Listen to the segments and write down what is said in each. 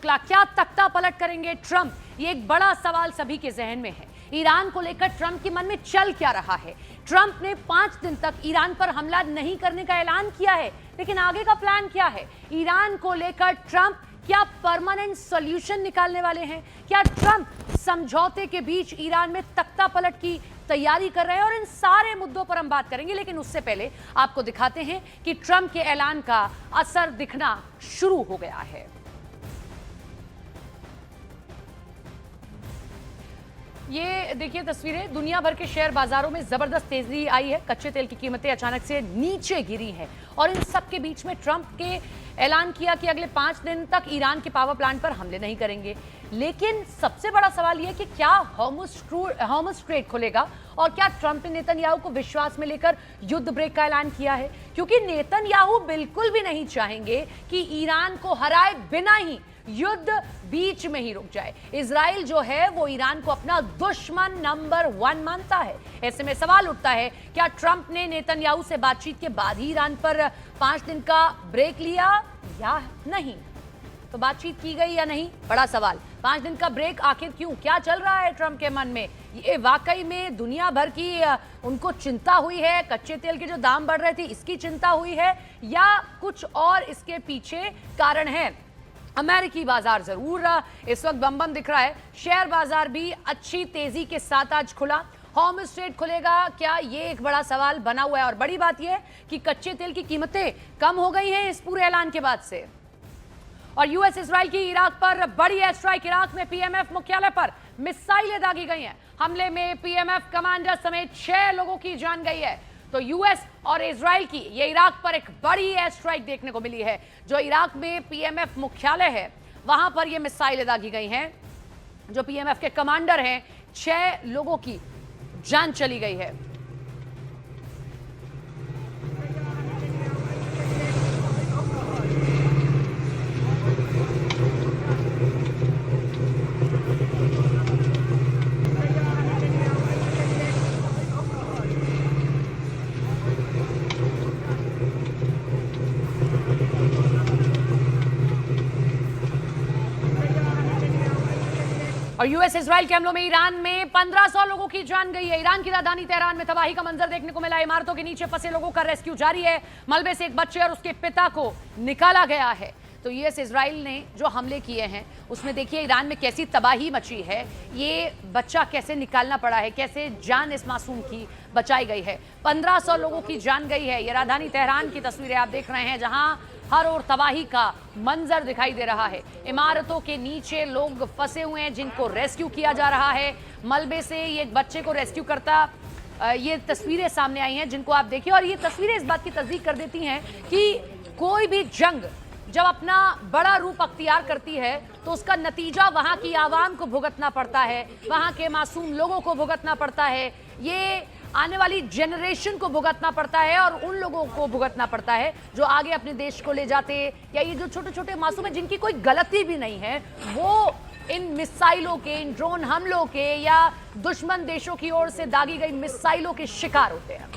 क्या तख्ता पलट करेंगे ट्रंप? ये एक बड़ा सवाल सभी के जहन में है। ईरान को लेकर ट्रंप के मन में चल क्या रहा है? ट्रंप ने 5 दिन तक ईरान पर हमला नहीं करने का ऐलान किया है, लेकिन आगे का प्लान क्या है? ईरान को लेकर ट्रंप क्या परमानेंट सॉल्यूशन निकालने वाले हैं? क्या ट्रंप समझौते के बीच ईरान में तख्ता पलट की तैयारी कर रहे हैं? और इन सारे मुद्दों पर हम बात करेंगे, लेकिन उससे पहले आपको दिखाते हैं कि ट्रंप के ऐलान का असर दिखना शुरू हो गया है। ये देखिए तस्वीरें, दुनिया भर के शेयर बाजारों में जबरदस्त तेजी आई है। कच्चे तेल की कीमतें अचानक से नीचे गिरी हैं और इन सब के बीच में ट्रंप के ऐलान किया कि अगले 5 दिन तक ईरान के पावर प्लांट पर हमले नहीं करेंगे। लेकिन सबसे बड़ा सवाल यह कि क्या हॉर्मुज़ स्ट्रेट खुलेगा और क्या ट्रंप ने नेतन्याहू को विश्वास में लेकर युद्ध ब्रेक का ऐलान किया है? क्योंकि नेतन्याहू बिल्कुल भी नहीं चाहेंगे कि ईरान को हराए बिना ही युद्ध बीच में ही रुक जाए। इजराइल जो है वो ईरान को अपना दुश्मन नंबर 1 मानता है। ऐसे में सवाल उठता है, क्या ट्रंप ने नेतन्याहू से बातचीत के बाद ही ईरान पर 5 दिन का ब्रेक लिया या नहीं? तो बातचीत की गई या नहीं, बड़ा सवाल। 5 दिन का ब्रेक आखिर क्यों? क्या चल रहा है ट्रंप के मन में? ये वाकई में दुनिया भर की उनको चिंता हुई है? कच्चे तेल के जो दाम बढ़ रहे थे इसकी चिंता हुई है या कुछ और इसके पीछे कारण है? अमेरिकी बाजार जरूर इस वक्त बम दिख रहा है। शेयर बाजार भी अच्छी तेजी के साथ आज खुला। हॉर्मुज़ स्ट्रेट खुलेगा क्या, ये एक बड़ा सवाल बना हुआ है। और बड़ी बात यह है कि कच्चे तेल की कीमतें कम हो गई हैं इस पूरे ऐलान के बाद से। और यूएस इजराइल की इराक पर बड़ी एयर स्ट्राइक। इराक में पीएमएफ मुख्यालय पर मिसाइलें दागी गई हैं। हमले में पीएमएफ कमांडर समेत 6 लोगों की जान गई है। तो यूएस और इजराइल की ये इराक पर एक बड़ी एयर स्ट्राइक देखने को मिली है। जो इराक में पीएमएफ मुख्यालय है वहां पर ये मिसाइलें दागी गई हैं। जो पीएमएफ के कमांडर हैं, 6 लोगों की जान चली गई है। और यूएस इजराइल के हमलों में ईरान में 1500 लोगों की जान गई है। ईरान की राजधानी तेहरान में तबाही का मंजर देखने को मिला। इमारतों के नीचे फंसे लोगों का रेस्क्यू जारी है। मलबे से एक बच्चे और उसके पिता को निकाला गया है। तो यूएस इजराइल ने जो हमले किए हैं उसमें देखिए ईरान में कैसी तबाही मची है। ये बच्चा कैसे निकालना पड़ा है, कैसे जान इस मासूम की बचाई गई है। 1500 लोगों की जान गई है। ये राजधानी तेहरान की तस्वीरें आप देख रहे हैं, जहां हर ओर तबाही का मंजर दिखाई दे रहा है। इमारतों के नीचे लोग फंसे हुए हैं जिनको रेस्क्यू किया जा रहा है। मलबे से ये बच्चे को रेस्क्यू करता ये तस्वीरें सामने आई हैं जिनको आप देखिए। और ये तस्वीरें इस बात की तस्दीक कर देती हैं कि कोई भी जंग जब अपना बड़ा रूप अख्तियार करती है तो उसका नतीजा वहां की आवाम को भुगतना पड़ता है, वहां के मासूम लोगों को भुगतना पड़ता है, ये आने वाली जनरेशन को भुगतना पड़ता है और उन लोगों को भुगतना पड़ता है जो आगे अपने देश को ले जाते, या ये जो छोटे छोटे मासूम हैं जिनकी कोई गलती भी नहीं है, वो इन मिसाइलों के, इन ड्रोन हमलों के या दुश्मन देशों की ओर से दागी गई मिसाइलों के शिकार होते हैं।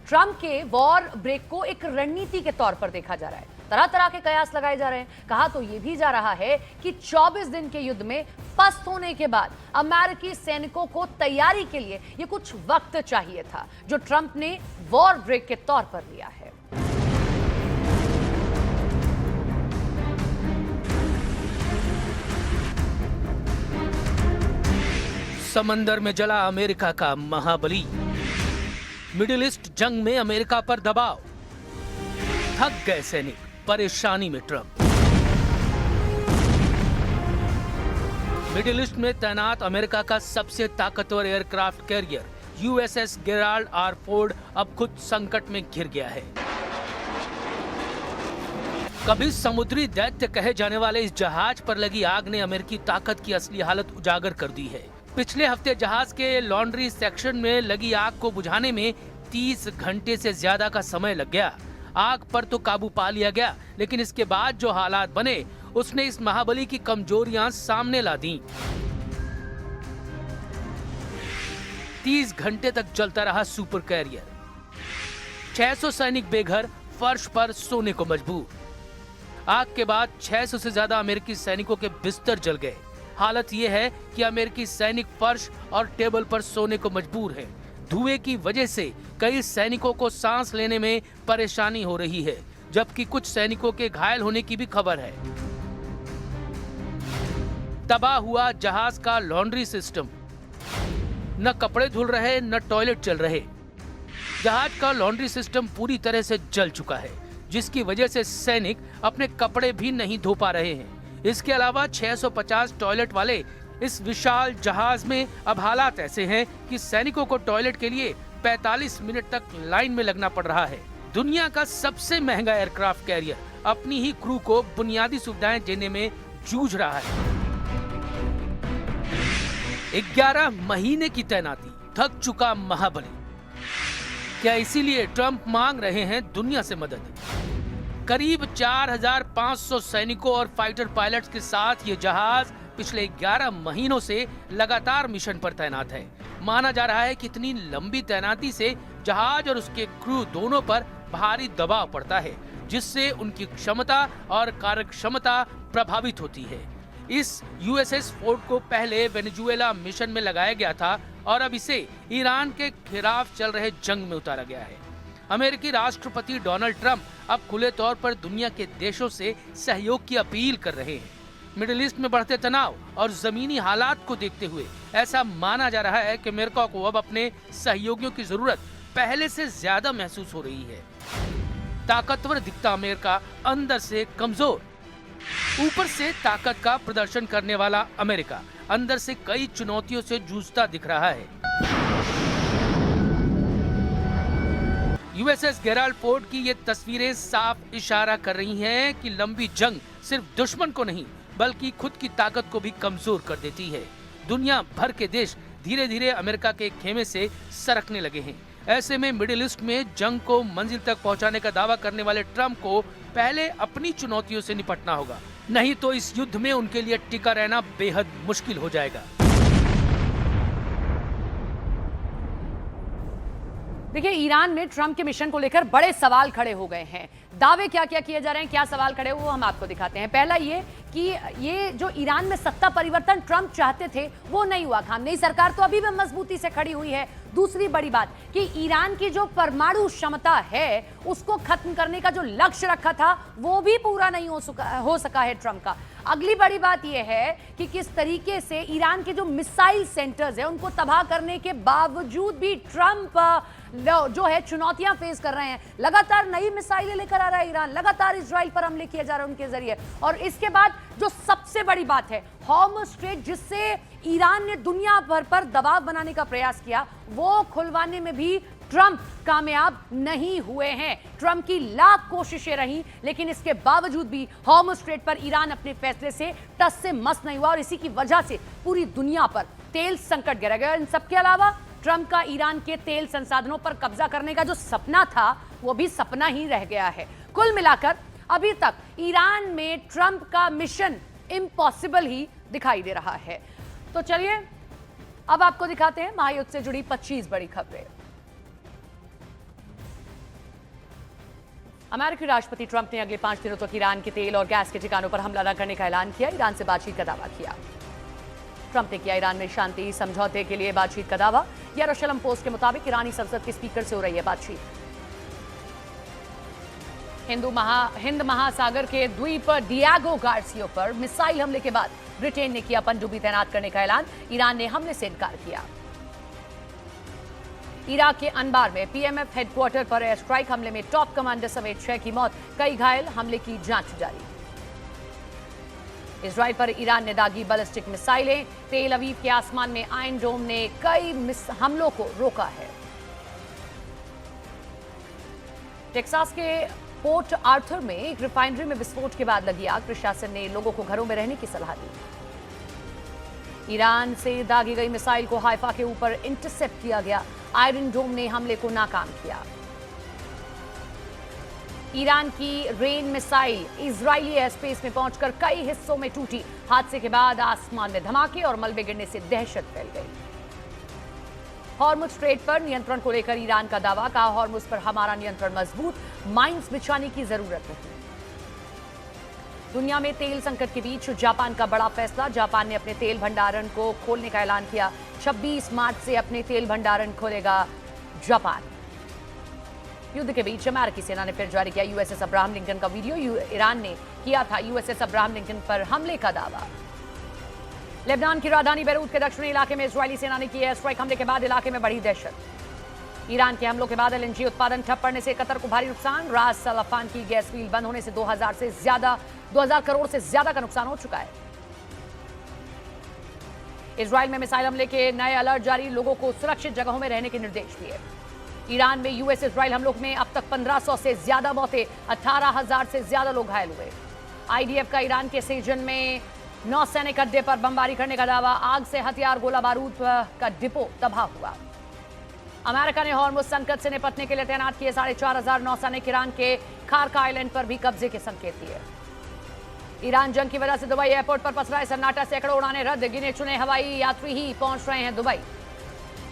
ट्रंप के वॉर ब्रेक को एक रणनीति के तौर पर देखा जा रहा है। तरह तरह के कयास लगाए जा रहे हैं। कहा तो यह भी जा रहा है कि 24 दिन के युद्ध में पस्त होने के बाद अमेरिकी सैनिकों को तैयारी के लिए यह कुछ वक्त चाहिए था, जो ट्रंप ने वॉर ब्रेक के तौर पर लिया है। समंदर में जला अमेरिका का महाबली। मिडिल ईस्ट जंग में अमेरिका पर दबाव। थक गए सैनिक, परेशानी में ट्रंप। मिडिल ईस्ट में तैनात अमेरिका का सबसे ताकतवर aircraft carrier USS Gerald R Ford अब खुद संकट में घिर गया है। कभी समुद्री दैत्य कहे जाने वाले इस जहाज पर लगी आग ने अमेरिकी ताकत की असली हालत उजागर कर दी है। पिछले हफ्ते जहाज के लॉन्ड्री सेक्शन में लगी आग को बुझाने में 30 घंटे से ज्यादा का समय लग गया। आग पर तो काबू पा लिया गया, लेकिन इसके बाद जो हालात बने उसने इस महाबली की कमजोरियां सामने ला दी। 30 घंटे तक चलता रहा सुपर कैरियर। 600 सैनिक बेघर, फर्श पर सोने को मजबूर। आग के बाद 600 से ज्यादा अमेरिकी सैनिकों के बिस्तर जल गए। हालत ये है कि अमेरिकी सैनिक फर्श और टेबल पर सोने को मजबूर हैं। धुएं की वजह से कई सैनिकों को सांस लेने में परेशानी हो रही है, जबकि कुछ सैनिकों के घायल होने की भी खबर है। तबाह हुआ जहाज का लॉन्ड्री सिस्टम, न कपड़े धुल रहे न टॉयलेट चल रहे। जहाज का लॉन्ड्री सिस्टम पूरी तरह से जल चुका है, जिसकी वजह से सैनिक अपने कपड़े भी नहीं धो पा रहे हैं। इसके अलावा 650 टॉयलेट वाले इस विशाल जहाज में अब हालात ऐसे हैं कि सैनिकों को टॉयलेट के लिए 45 मिनट तक लाइन में लगना पड़ रहा है। दुनिया का सबसे महंगा एयरक्राफ्ट कैरियर अपनी ही क्रू को बुनियादी सुविधाएं देने में जूझ रहा है। 11 महीने की तैनाती, थक चुका महाबली। क्या इसीलिए ट्रंप मांग रहे हैं दुनिया से मदद? करीब 4500 सैनिकों और फाइटर पायलट्स के साथ ये जहाज पिछले 11 महीनों से लगातार मिशन पर तैनात है। माना जा रहा है कि इतनी लंबी तैनाती से जहाज और उसके क्रू दोनों पर भारी दबाव पड़ता है, जिससे उनकी क्षमता और कार्यक्षमता प्रभावित होती है। इस यूएसएस फोर्ड को पहले वेनेजुएला मिशन में लगाया गया था और अब इसे ईरान के खिलाफ चल रहे जंग में उतारा गया है। अमेरिकी राष्ट्रपति डोनाल्ड ट्रंप अब खुले तौर पर दुनिया के देशों से सहयोग की अपील कर रहे हैं। मिडिल ईस्ट में बढ़ते तनाव और जमीनी हालात को देखते हुए ऐसा माना जा रहा है कि अमेरिका को अब अपने सहयोगियों की जरूरत पहले से ज्यादा महसूस हो रही है। ताकतवर दिखता अमेरिका अंदर से कमजोर। ऊपर से ताकत का प्रदर्शन करने वाला अमेरिका अंदर से कई चुनौतियों से जूझता दिख रहा है। यूएसएस गेराल्ड फोर्ड की ये तस्वीरें साफ इशारा कर रही हैं कि लंबी जंग सिर्फ दुश्मन को नहीं बल्कि खुद की ताकत को भी कमजोर कर देती है। दुनिया भर के देश धीरे धीरे अमेरिका के खेमे से सरकने लगे हैं। ऐसे में मिडिल ईस्ट में जंग को मंजिल तक पहुंचाने का दावा करने वाले ट्रंप को पहले अपनी चुनौतियों से निपटना होगा, नहीं तो इस युद्ध में उनके लिए टिका रहना बेहद मुश्किल हो जाएगा। देखिए, ईरान में ट्रंप के मिशन को लेकर बड़े सवाल खड़े हो गए हैं। दावे क्या क्या किए जा रहे हैं, क्या सवाल खड़े हुए, वो हम आपको दिखाते हैं। पहला ये कि ये जो ईरान में सत्ता परिवर्तन ट्रंप चाहते थे वो नहीं हुआ। खामनेई सरकार तो अभी भी मजबूती से खड़ी हुई है। दूसरी बड़ी बात कि ईरान की जो परमाणु क्षमता है उसको खत्म करने का जो लक्ष्य रखा था वो भी पूरा नहीं हो सका है ट्रंप का। अगली बड़ी बात यह है कि किस तरीके से ईरान के जो मिसाइल सेंटर्स है उनको तबाह करने के बावजूद भी ट्रंप जो है चुनौतियां फेस कर रहे हैं। लगातार नई मिसाइलें लेकर आ रहा है ईरान, लगातार इजराइल पर हमले किए जा रहे हैं उनके जरिए। और इसके बाद जो सबसे बड़ी बात है हॉर्मुज़ स्ट्रेट, जिससे ईरान ने दुनिया भर पर दबाव बनाने का प्रयास किया, वो खुलवाने में भी ट्रंप कामयाब नहीं हुए हैं। ट्रंप की लाख कोशिशें रही, लेकिन इसके बावजूद भी हॉर्मुज़ स्ट्रेट पर ईरान अपने फैसले से टस से मस नहीं हुआ और इसी की वजह से पूरी दुनिया पर तेल संकट गिरा गया। इन सबके अलावा ट्रंप का ईरान के तेल संसाधनों पर कब्जा करने का जो सपना था वो भी सपना ही रह गया है। कुल मिलाकर अभी तक ईरान में ट्रंप का मिशन इम्पॉसिबल ही दिखाई दे रहा है। तो चलिए अब आपको दिखाते हैं महायुद्ध से जुड़ी 25 बड़ी खबरें। अमेरिकी राष्ट्रपति ट्रंप ने अगले 5 दिनों तक ईरान के तेल और गैस के ठिकानों पर हमला न करने का ऐलान किया। ईरान से बातचीत का दावा किया। ट्रंप ने किया ईरान में शांति समझौते के लिए बातचीत का दावा। यरूशलेम पोस्ट के मुताबिक ईरानी संसद के स्पीकर से हो रही है बातचीत। हिंद महासागर के द्वीप डियागो गार्सियो पर मिसाइल हमले के बाद ब्रिटेन ने किया पनडुब्बी तैनात करने का ऐलान। ईरान ने हमले से इनकार किया। इराक के अनबार में पीएमएफ हेडक्वार्टर पर एयर स्ट्राइक हमले में टॉप कमांडर समेत 6 की मौत, कई घायल। हमले की जांच जारी। इजराइल पर ईरान ने दागी बैलिस्टिक मिसाइलें। तेल अवीव के आसमान में आयरन डोम ने कई हमलों को रोका है। टेक्सास के पोर्ट आर्थर में एक रिफाइनरी में विस्फोट के बाद लगी आग। प्रशासन ने लोगों को घरों में रहने की सलाह दी। ईरान से दागी गई मिसाइल को हाइफा के ऊपर इंटरसेप्ट किया गया। आयरन डोम ने हमले को नाकाम किया। ईरान की rain missile Israeli air space में पहुंचकर कई हिस्सों में टूटी। हादसे के बाद आसमान में धमाके और मलबे गिरने से दहशत फैल गई। हॉर्मुज़ स्ट्रेट पर नियंत्रण को लेकर ईरान का दावा। कहा, हॉर्मुज़ पर हमारा नियंत्रण मजबूत, माइंस बिछाने की जरूरत नहीं। दुनिया में तेल संकट के बीच जापान का बड़ा फैसला। जापान ने अपने तेल भंडारण को खोलने का ऐलान किया। 26 मार्च से अपने तेल भंडारण खोलेगा जापान। युद्ध के बीच अमेरिकी सेना ने फिर जारी किया यूएसएस अब्राहम लिंकन का वीडियो। ईरान ने किया था यूएसएस अब्राहम लिंकन पर हमले का दावा। लेबनान की राजधानी बैरूत के दक्षिणी इलाके में इजरायली सेना ने किया स्ट्राइक हमले के बाद इलाके में बढ़ी दहशत। ईरान के हमलों के बाद एलएनजी उत्पादन ठप पड़ने से कतर को भारी नुकसान। रास अल अफान की गैस फील्ड बंद होने से 2000 करोड़ से ज्यादा का नुकसान हो चुका है। इजरायल में मिसाइल हमले के नए अलर्ट जारी। लोगों को सुरक्षित जगहों में रहने के निर्देश दिए। ईरान में यूएस इजरायल हमलों में अब तक 1500 से ज्यादा मौतें, 18,000 से ज्यादा लोग घायल हुए। आईडीएफ का ईरान के सीजन में नौसैनिक अड्डे पर बमबारी करने का दावा। आग से हथियार गोला बारूद का डिपो तबाह हुआ। अमेरिका ने हॉर्मुज संकट से निपटने के लिए तैनात किए 4,500 नौसैनिक। ईरान के खारका आइलैंड पर भी कब्जे के संकेत दिए। ईरान जंग की वजह से दुबई एयरपोर्ट पर पसरा है सन्नाटा। सैकड़ों उड़ानें रद्द। गिने चुने हवाई यात्री ही पहुंच रहे हैं दुबई।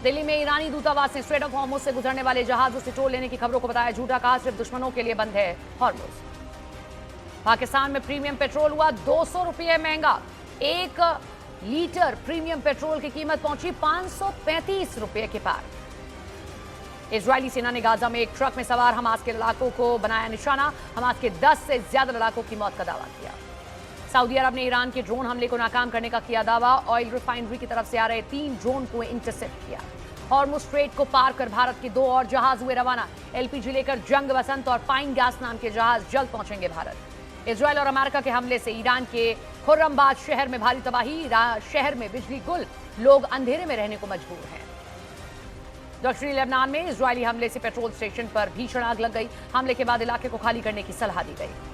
दिल्ली में ईरानी दूतावास ने स्ट्रेट ऑफ हॉर्मुज से गुजरने वाले जहाजों से टोल लेने की खबरों को बताया झूठा। कहा सिर्फ दुश्मनों के लिए बंद है हॉर्मुज। पाकिस्तान में प्रीमियम पेट्रोल हुआ 200 रुपये महंगा। 1 लीटर प्रीमियम पेट्रोल की कीमत पहुंची 535 रुपये के पार। इजरायली सेना ने गाजा में एक ट्रक में सवार हमास के लड़ाकों को बनाया निशाना। हमास के 10 से ज्यादा लड़ाकों की मौत का दावा किया। सऊदी अरब ने ईरान के ड्रोन हमले को नाकाम करने का किया दावा। ऑयल रिफाइनरी की तरफ से आ रहे 3 ड्रोन को इंटरसेप्ट किया। हॉर्मुज स्ट्रेट को पार कर भारत के 2 और जहाज हुए रवाना। एलपीजी लेकर जंग बसंत और पाइन गैस नाम के जहाज जल्द पहुंचेंगे भारत। इजरायल और अमेरिका के हमले से ईरान के खुर्रमबाद शहर में भारी तबाही। शहर में बिजली गुल, लोग अंधेरे में रहने को मजबूर हैं। दक्षिणी लेबनान में इजरायली हमले से पेट्रोल स्टेशन पर भीषण आग लग गई। हमले के बाद इलाके को खाली करने की सलाह दी गई।